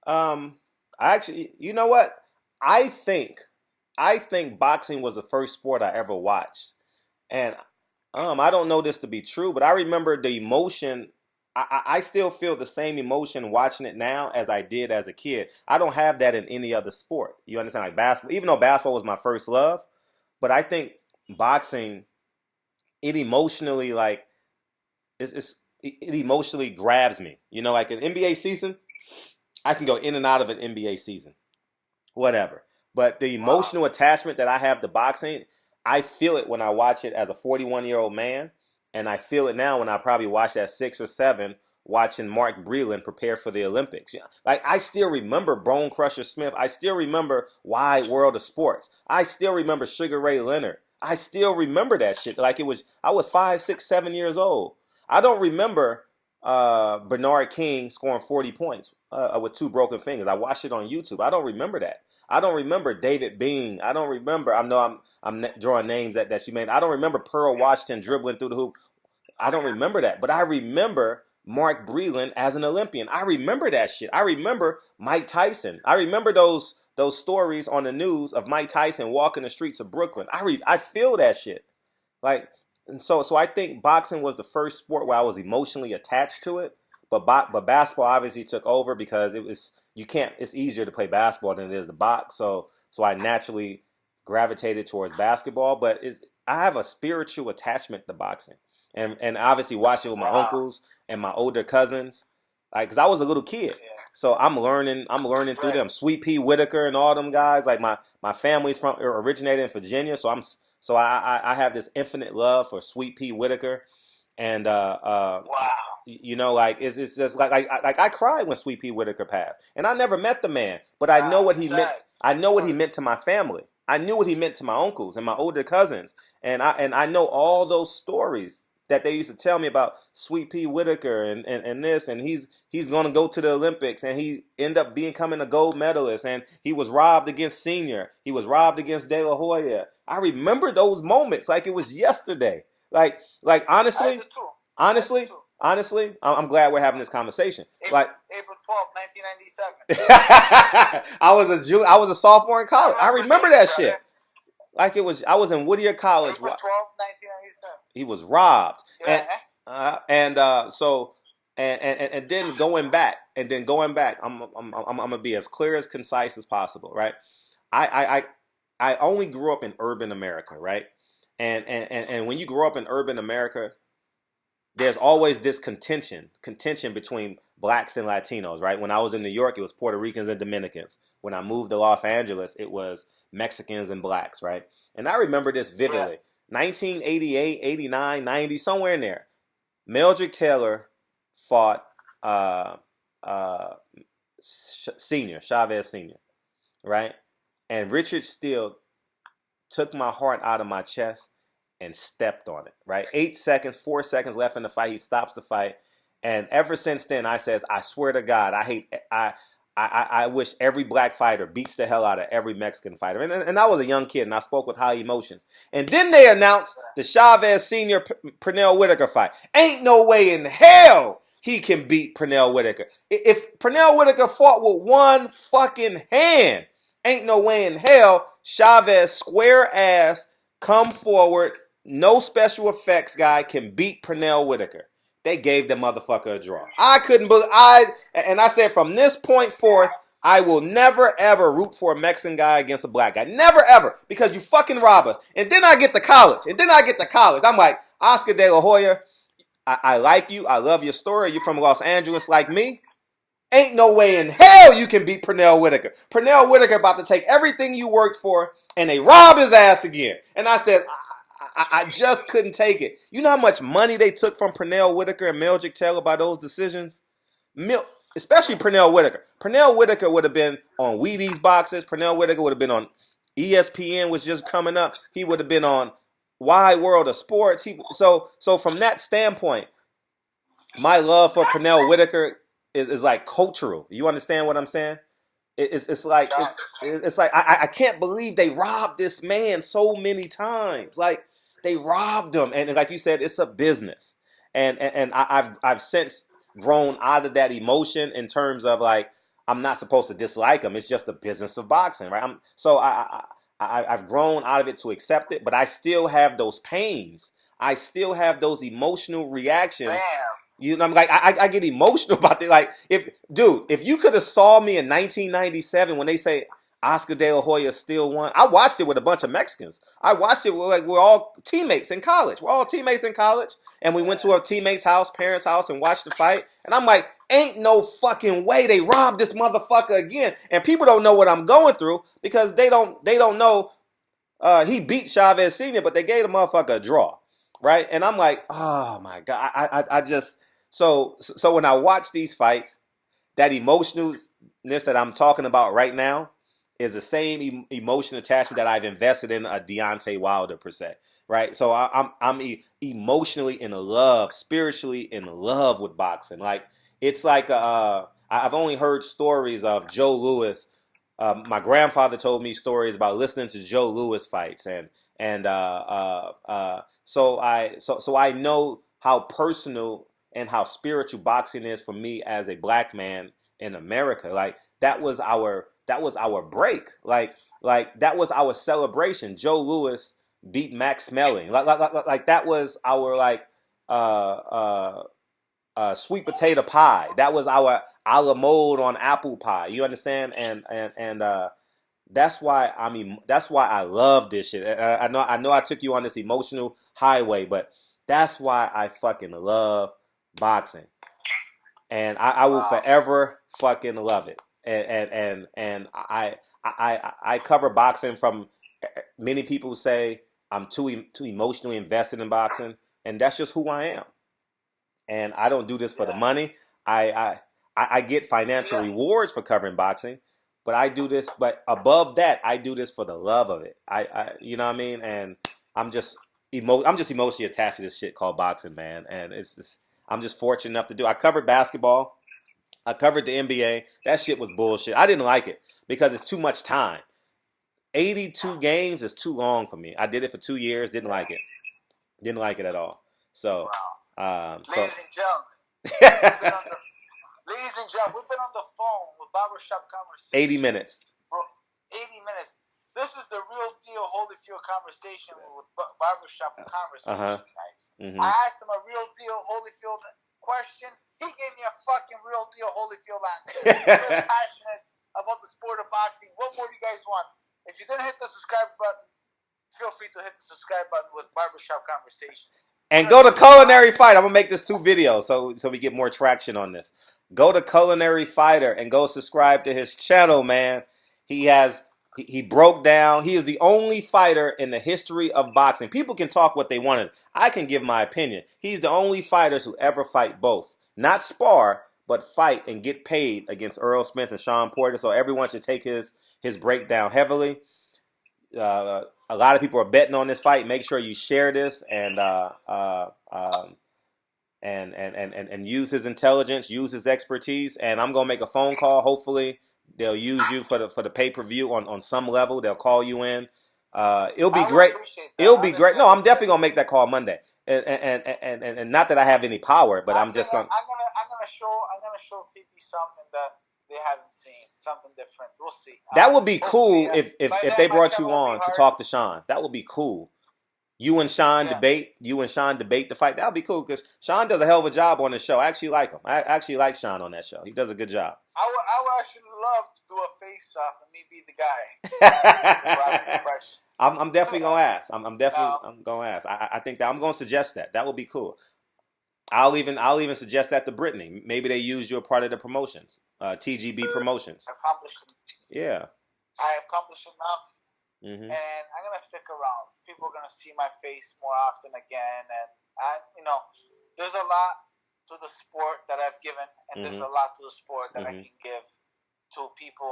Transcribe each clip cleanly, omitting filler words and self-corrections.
Um, I actually, you know what? I think, I think boxing was the first sport I ever watched, and I don't know this to be true, but I remember the emotion. I still feel the same emotion watching it now as I did as a kid. I don't have that in any other sport. You understand? Like basketball, even though basketball was my first love, but I think boxing, it emotionally like it emotionally grabs me. You know, like an NBA season, I can go in and out of an NBA season, whatever. But the Wow. emotional attachment that I have to boxing, I feel it when I watch it as a 41-year-old man, and I feel it now when I probably watched at 6 or 7 watching Mark Breland prepare for the Olympics. Yeah, like I still remember Bone Crusher Smith. I still remember Wide World of Sports. I still remember Sugar Ray Leonard. I still remember that shit. Like it was, I was 5, 6, 7 years old. I don't remember Bernard King scoring 40 points with 2 broken fingers. I watched it on YouTube. I don't remember that. I don't remember David Bean. I don't remember. I know I'm drawing names that you made. I don't remember Pearl Washington dribbling through the hoop. I don't remember that, but I remember Mark Breland as an Olympian. I remember that shit. I remember Mike Tyson. I remember those stories on the news of Mike Tyson walking the streets of Brooklyn. I feel that shit. Like, and so I think boxing was the first sport where I was emotionally attached to it. But basketball obviously took over because it was you can't. It's easier to play basketball than it is to box. So I naturally gravitated towards basketball. But I have a spiritual attachment to boxing, and obviously watching with my Wow. uncles and my older cousins, like because I was a little kid. Yeah. So I'm learning through Right. them. Sweet Pea Whitaker and all them guys. Like my family's from originated in Virginia, so I have this infinite love for Sweet Pea Whitaker, and Wow. you know, like it's just like I cried when Sweet Pea Whitaker passed, and I never met the man, but I know Wow. what he meant. Sad. I Of know what he meant course. to my family. I knew what he meant to my uncles and my older cousins, and I know all those stories that they used to tell me about Sweet Pea Whitaker and this, and he's gonna go to the Olympics, and he ended up becoming a gold medalist, and he was robbed against Senior, he was robbed against De La Hoya. I remember those moments like it was yesterday. Like I honestly, do too. I do honestly, too. honestly, I'm glad we're having this conversation. April Like April 12th, 1997. I was a sophomore in I college. I remember remember this, that brother. shit. Like it was, I was in Whittier College. April 12th, 1997. He was robbed, and Yeah. uh, and uh, so and then going back, I'm gonna be as clear as concise as possible, right? I I I I only grew up in urban America, right? And when you grow up in urban America, there's always this contention between blacks and Latinos, right? When I was in New York, it was Puerto Ricans and Dominicans. When I moved to Los Angeles, it was Mexicans and blacks, right? And I remember this Yeah. vividly. 1988, 89, 90, somewhere in there. Mildred Taylor fought uh, uh, Senior, Chavez Senior, right? And Richard Steele took my heart out of my chest and stepped on it. Right, 8 seconds, 4 seconds left in the fight. He stops the fight, and ever since then, I says, I swear to God, I hate. I wish every black fighter beats the hell out of every Mexican fighter. And I was a young kid, and I spoke with high emotions. And then they announced the Chavez Senior Pernell Whitaker fight. Ain't no way in hell he can beat Pernell Whitaker. If Pernell Whitaker fought with one fucking hand, ain't no way in hell Chavez square ass come forward, no special effects guy can beat Pernell Whitaker. They gave the motherfucker a draw. I couldn't believe I said from this point forth, I will never ever root for a Mexican guy against a black guy. Never ever. Because you fucking rob us. And then I get to college. I'm like, Oscar De La Hoya, I like you. I love your story. You're from Los Angeles like me. Ain't no way in hell you can beat Pernell Whitaker. Pernell Whitaker about to take everything you worked for and they rob his ass again. And I said, I just couldn't take it. You know how much money they took from Pernell Whitaker and Mildred Taylor by those decisions? Especially Pernell Whitaker. Pernell Whitaker would have been on Wheaties boxes. Pernell Whitaker would have been on ESPN, was just coming up. He would have been on Wide World of Sports. So from that standpoint, my love for Pernell Whitaker is like cultural. You understand what I'm saying? It's like Yeah. it's like I can't believe they robbed this man so many times. Like they robbed him, and like you said, it's a business. And I've since grown out of that emotion in terms of like I'm not supposed to dislike them. It's just the business of boxing, right? I've grown out of it to accept it, but I still have those pains. I still have those emotional reactions. Damn. You know, I'm like, I get emotional about it. Like, if you could have saw me in 1997 when they say Oscar De La Hoya still won, I watched it with a bunch of Mexicans. I watched it with, like, we're all teammates in college. We're all teammates in college, and we went to a teammate's house, parents' house, and watched the fight. And I'm like, ain't no fucking way they robbed this motherfucker again. And people don't know what I'm going through because they don't know he beat Chavez Sr., but they gave the motherfucker a draw, right? And I'm like, oh my god, I just so when I watch these fights, that emotionalness that I'm talking about right now is the same emotion attachment that I've invested in a Deontay Wilder per se, right? So I'm emotionally in love, spiritually in love with boxing. Like it's like I've only heard stories of Joe Louis. My grandfather told me stories about listening to Joe Louis fights, so I know how personal and how spiritual boxing is for me as a black man in America. Like that was our break. Like that was our celebration. Joe Louis beat Max Melling. Like that was our sweet potato pie. That was our a la mode on apple pie. You understand? And that's why that's why I love this shit. I know I took you on this emotional highway, but that's why I fucking love boxing, and I will forever fucking love it. And I cover boxing from many people say I'm too emotionally invested in boxing, and that's just who I am. And I don't do this for the money. I get financial rewards for covering boxing, but I do this. But above that, I do this for the love of it. You know what I mean? And I'm just I'm just emotionally attached to this shit called boxing, man. And it's just, I'm just fortunate enough to do. I covered basketball. I covered the NBA. That shit was bullshit. I didn't like it because it's too much time. 82 games is too long for me. I did it for 2 years. Didn't like it. Didn't like it at all. So. Ladies and gentlemen, we've been on the phone with Barbershop Conversation. 80 minutes. Bro, 80 minutes. This is the real deal Holyfield conversation with Barbershop Conversation, guys. Mm-hmm. I asked him a real deal Holyfield question. He gave me a fucking real deal Holyfield answer. He's so passionate about the sport of boxing. What more do you guys want? If you didn't hit the subscribe button, feel free to hit the subscribe button with Barbershop Conversations. And go to Culinary Fight. I'm going to make this 2 videos so we get more traction on this. Go to Culinary Fighter and go subscribe to his channel, man. He broke down. He is the only fighter in the history of boxing. People can talk what they wanted. I can give my opinion. He's the only fighter to ever fight both. Not spar, but fight and get paid against Earl Spence and Sean Porter. So everyone should take his breakdown heavily. A lot of people are betting on this fight. Make sure you share this and use his intelligence, use his expertise. And I'm gonna make a phone call. Hopefully, they'll use you for the pay-per-view on some level. They'll call you in. It'll be great. It'll be great. No, I'm definitely gonna make that call Monday. And not that I have any power, but I'm just gonna. I'm gonna show TV something that they haven't seen, something different. We'll see. That would be cool if they brought you on to talk to Sean. That would be cool. You and Sean debate the fight. That would be cool because Sean does a hell of a job on the show. I actually like him. I actually like Sean on that show. He does a good job. I would actually love to do a face-off and me be the guy. I'm definitely gonna ask. I'm gonna ask. I think that I'm gonna suggest that. That would be cool. I'll even suggest that to Brittany. Maybe they use you a part of the promotions, TGB promotions. Yeah. I accomplished enough, and I'm gonna stick around. People are gonna see my face more often again, and there's a lot to the sport that I've given, and there's a lot to the sport that I can give to people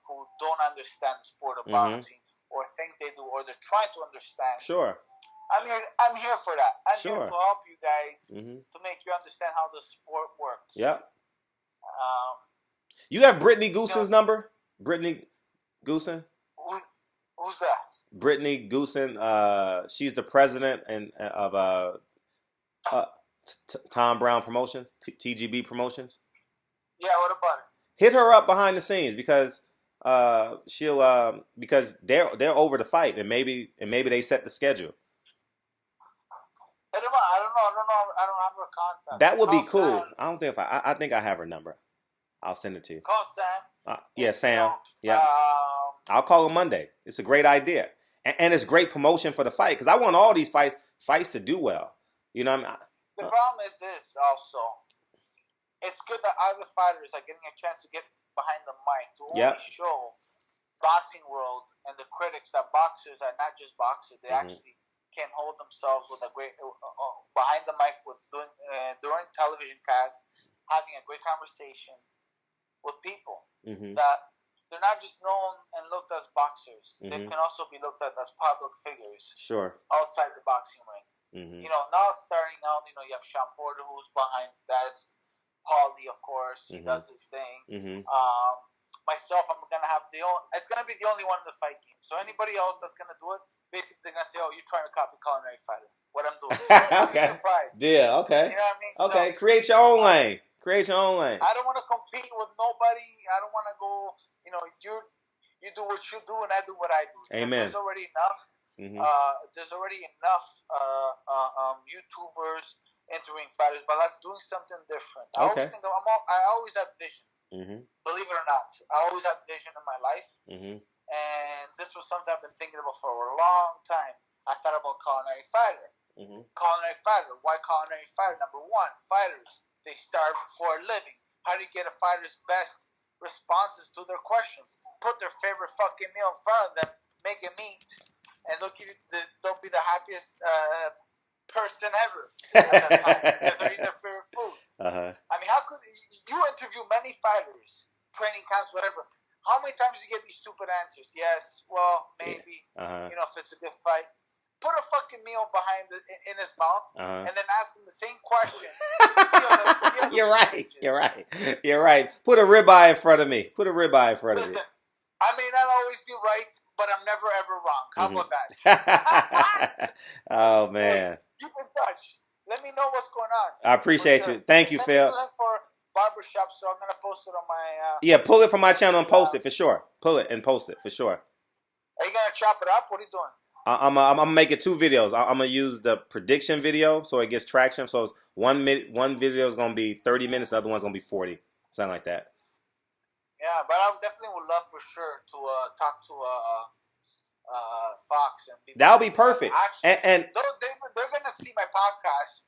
who don't understand the sport of boxing or think they do, or they're trying to understand. Sure. I'm here for that. I'm here to help you guys to make you understand how the sport works. Yep. You have Brittany Goosen's number? Brittany Goosen? Who's that? Brittany Goosen. She's the president of Tom Brown Promotions, TGB Promotions. Yeah, what about it? Hit her up behind the scenes because she'll because they're over the fight and maybe they set the schedule. I don't know. I don't have her contact. That would be cool. Sam. I don't think I think I have her number. I'll send it to you. Call Sam. Yeah, Sam. Yeah. I'll call him Monday. It's a great idea. And it's great promotion for the fight because I want all these fights to do well. You know what I mean? The problem is this also. It's good that other fighters are getting a chance to get behind the mic to only show boxing world and the critics that boxers are not just boxers. They actually can hold themselves with a great behind the mic with during television cast, having a great conversation with people that they're not just known and looked as boxers. They can also be looked at as public figures. Sure. Outside the boxing ring. You know, now it's starting out. You know, you have Sean Porter who's behind that. Paulie, of course, he does his thing. Myself, I'm gonna have it's gonna be the only one in the fight game. So anybody else that's gonna do it, basically they're gonna say, "Oh, you're trying to copy Culinary Fighter." What I'm doing. Okay. Surprised. Yeah. Okay. You know what I mean? Okay. So, create your own lane. Create your own lane. I don't want to compete with nobody. I don't want to go. You know, you do what you do, and I do what I do. Amen. There's already enough. There's already enough YouTubers entering fighters, but let's do something different. I always have vision. Believe it or not, I always have vision in my life, and this was something I've been thinking about for a long time. I thought about Culinary Fighter. Culinary Fighter. Why Culinary Fighter? Number one, fighters, they starve for a living. How do you get a fighter's best responses to their questions? Put their favorite fucking meal in front of them, make them eat, and they'll be the happiest person ever at that time because they're eating their favorite food. I mean, how could you interview many fighters, training camps, whatever? How many times do you get these stupid answers? Yes, well, maybe. You know, if it's a good fight, put a fucking meal behind in his mouth, and then ask him the same question. You're right. You're right. Put a ribeye in front of me. Listen, I may not always be right, but I'm never ever wrong. How about that? Oh man. Keep in touch. Let me know what's going on. I appreciate you. Thank you, Phil. For Barbershop, so I'm gonna post it on my. Yeah, pull it from my channel and post it for sure. Pull it and post it for sure. Are you gonna chop it up? What are you doing? I'm gonna make it 2 videos. I'm gonna use the prediction video so it gets traction. So it's one video is gonna be 30 minutes, the other one's gonna be 40, something like that. Yeah, but I definitely would love for sure to talk to Fox and people. That'll be perfect. Actually, and they're gonna see my podcast.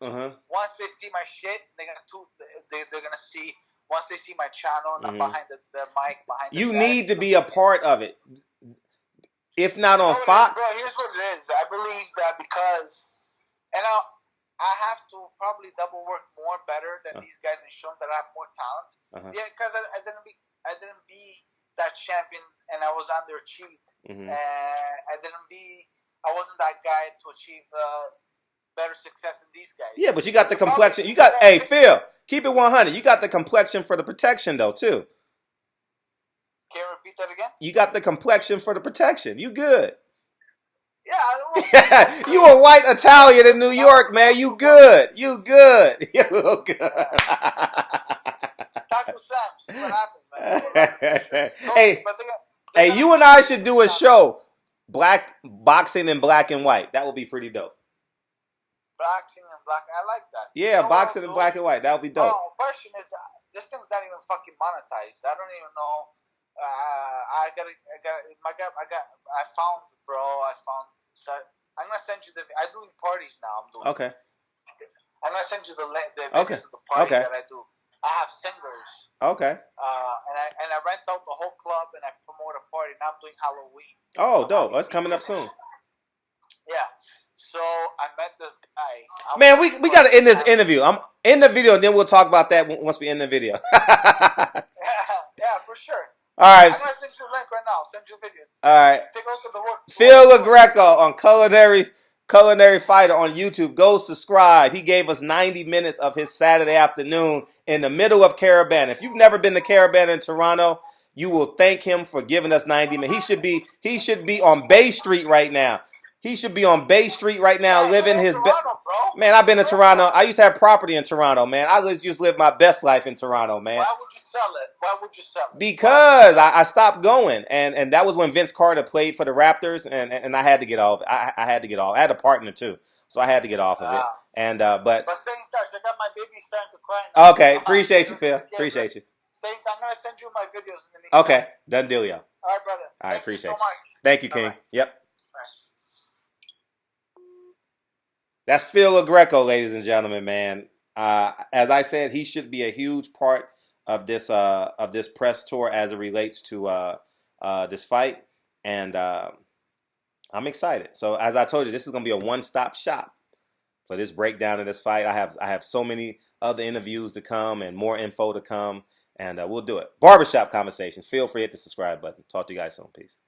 Once they see my shit, they're gonna see. Once they see my channel and I'm behind the mic, behind. You need to be a part of it. If not on Fox. Bro, here's what it is. I believe that because, and I have to probably double work more better than these guys and show them that I have more talent. Yeah, because I didn't be that champion, and I was underachieved. And I wasn't that guy to achieve better success than these guys. Yeah, but you got the complexion. Hey, Phil, keep it 100. You got the complexion for the protection, though, too. Can you repeat that again? You got the complexion for the protection. You good. Yeah. You a white Italian in New York, man. You good. You good. Taco Sam. See what happens, man. Hey, you and I should do a show. Boxing in black and white. That would be pretty dope. Boxing in black. I like that. Yeah, boxing in black and white. That would be dope. Question is, this thing's not even fucking monetized. I don't even know. I found, bro. I'm gonna send you I'm doing parties now. Okay. I'm gonna send you the videos of the party that I do. I have singers. Okay. And I rent out the whole club and I promote a party. Now I'm doing Halloween. Oh, dope! That's coming up soon. Yeah. So I met this guy. Man, we gotta end this interview. I'm in the video, and then we'll talk about that once we end the video. Yeah, for sure. All right. I'm gonna send you a link right now. I'll send you a video. All right. Take a look at the work. Phil LaGreco on Culinary Fighter on YouTube. Go subscribe. He gave us 90 minutes of his Saturday afternoon in the middle of Carabana. If you've never been to Carabana in Toronto, you will thank him for giving us 90 minutes. He should be on Bay Street right now. He should be on Bay Street right now, living his best. Man, I've been to Toronto. I used to have property in Toronto, man. I just live my best life in Toronto, man. Why would you sell it? Why would you sell it? Because I stopped going, and that was when Vince Carter played for the Raptors, and I had to get off. I had to get off. I had a partner too, so I had to get off of it. And but stay in touch. I got my baby starting to cry now. Okay, appreciate you, Phil. Appreciate you. I'm gonna send you my videos in the meantime. Okay, done deal, y'all. All right, brother. All right, appreciate you. So much. Thank you, King. Bye-bye. Yep. That's Phil Greco, ladies and gentlemen, man. As I said, he should be a huge part of this press tour as it relates to this fight, and I'm excited. So as I told you, this is going to be a one-stop shop for this breakdown of this fight. I have so many other interviews to come and more info to come, and we'll do it. Barbershop Conversations. Feel free to hit the subscribe button. Talk to you guys soon. Peace.